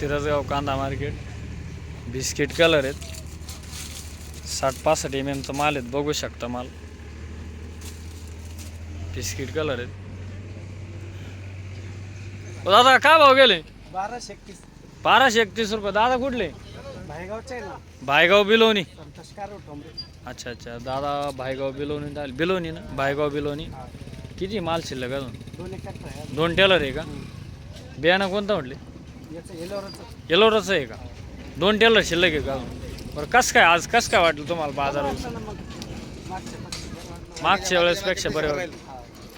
शिरसगाव कांदा market. Biscuit colour आहेत. 60-65 mm चा माल आहेत, बघू शकता माल. बिस्किट कलर आहेत. दादा काय भाव गेले? 1231. 1231 रुपये. दादा कुठले? भायगावचे ना. भायगाव बिलोनी. संतोषकार टोंबरे. अच्छा अच्छा. दादा भायगाव बिलोनी. बिलोनी ना, भायगाव बिलोनी. किती माल शिल्लक अजून? 2 एकर आहे. 2 टेलर आहे का? बियाणं कोणतं म्हटले? याचं येलोराचं. येलोराचं आहे का? 2 टेलर शिल्लक आहे का? बरं कसं काय आज कसं काय वाटलं तुम्हाला बाजार? मागच्या वेळेसपेक्षा बरे वाटलं.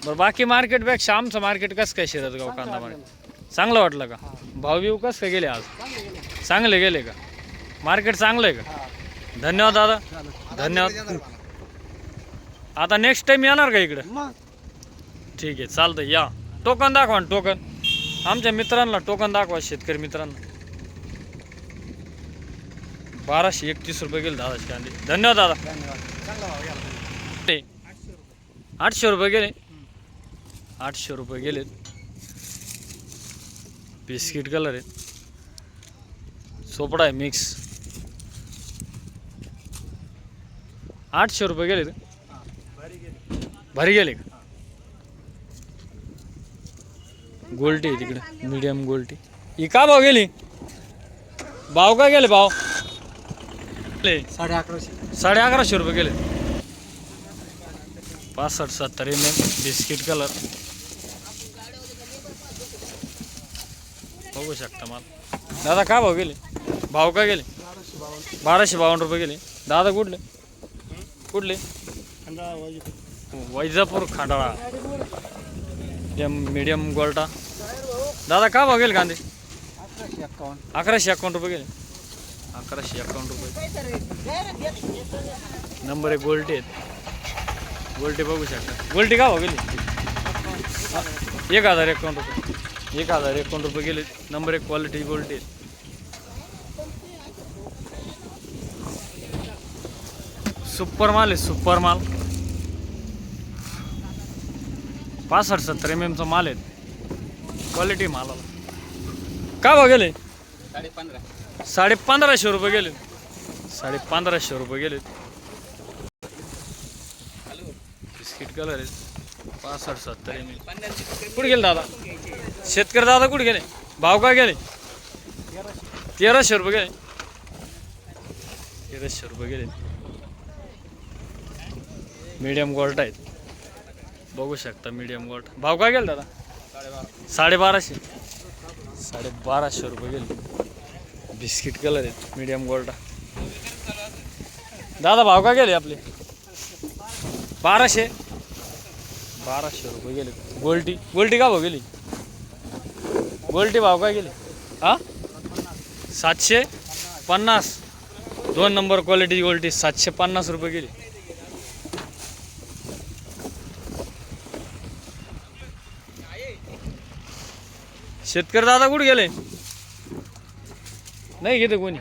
बरं बाकी मार्केटपेक्षा आमचं मार्केट कसं काय शिरसगाव कांदा मार्केट चांगलं वाटलं का? भाव बिव कसं काय गेले आज? चांगले गेले का? मार्केट चांगलं आहे का? धन्यवाद दादा, धन्यवाद. आता नेक्स्ट टाइम येणार का इकडं? ठीक आहे चालतं या. टोकन दाखवा ना, टोकन आमच्या मित्रांना टोकन दाखवा, शेतकरी मित्रांना. 1231 रुपये गेले दादाचे कांदे. धन्यवाद दादा. 800 रुपये गेले. 800 रुपये गेलेत. बिस्किट कलर आहे, चोपडा आहे मिक्स. 800 रुपये गेले. भारी गेले का? गोल्टी आहे तिकडे, मीडियम गोल्टी. ही का भाव गेली? भाव काय गेले? भाव 1150. 1150 रुपये गेले. 65-70 mm बिस्किट कलर, बघू शकता माल. दादा काय भाव गेले? भाव काय गेले? 1252 रुपये गेले. दादा कुठले कुठले? वैजापूर खंडाळा. मीडियम गोल्टा. दादा काय भाव गेले कांदे? 1151 रुपये गेले. 1151 रुपये. नंबर 1 गोल्टी आहेत. गोल्टी बघू शकता. गोल्टी काय भाव गेली? 1051 रुपये. 1051 रुपये गेले. नंबर 1 क्वालिटी गोल्टी आहेत. सुपर माल आहे, सुपर माल. 65-70 mm चा माल आहे, क्वालिटी मालाला. काय भाव गेले? 1550 रुपये गेले. 1550 रुपये गेले. बिस्किट कलर आहे. 65-70 mm. कुठे गेले दादा? शेतकरी दादा कुठे गेले? भाव काय गेले? 1300 रुपये गेले. 1300 रुपये गेले. मीडियम गोल्ट आहेत, बघू शकता. मीडियम गोल्ट. भाव काय गेले दादा? 1250. 1250 रुपये गेले. बिस्किट कलर आहेत, मीडियम गोल्टा. दादा भाव काय गेले आपले? 1200 रुपये गेले. गोल्टी का भाव गेली? गोल्टी भाव काय गेली? 750. 2 नंबर क्वालिटी गोल्टी 750 रुपये गेली. शेतकरी दादा कुठे गेले? नाही घेते कोणी.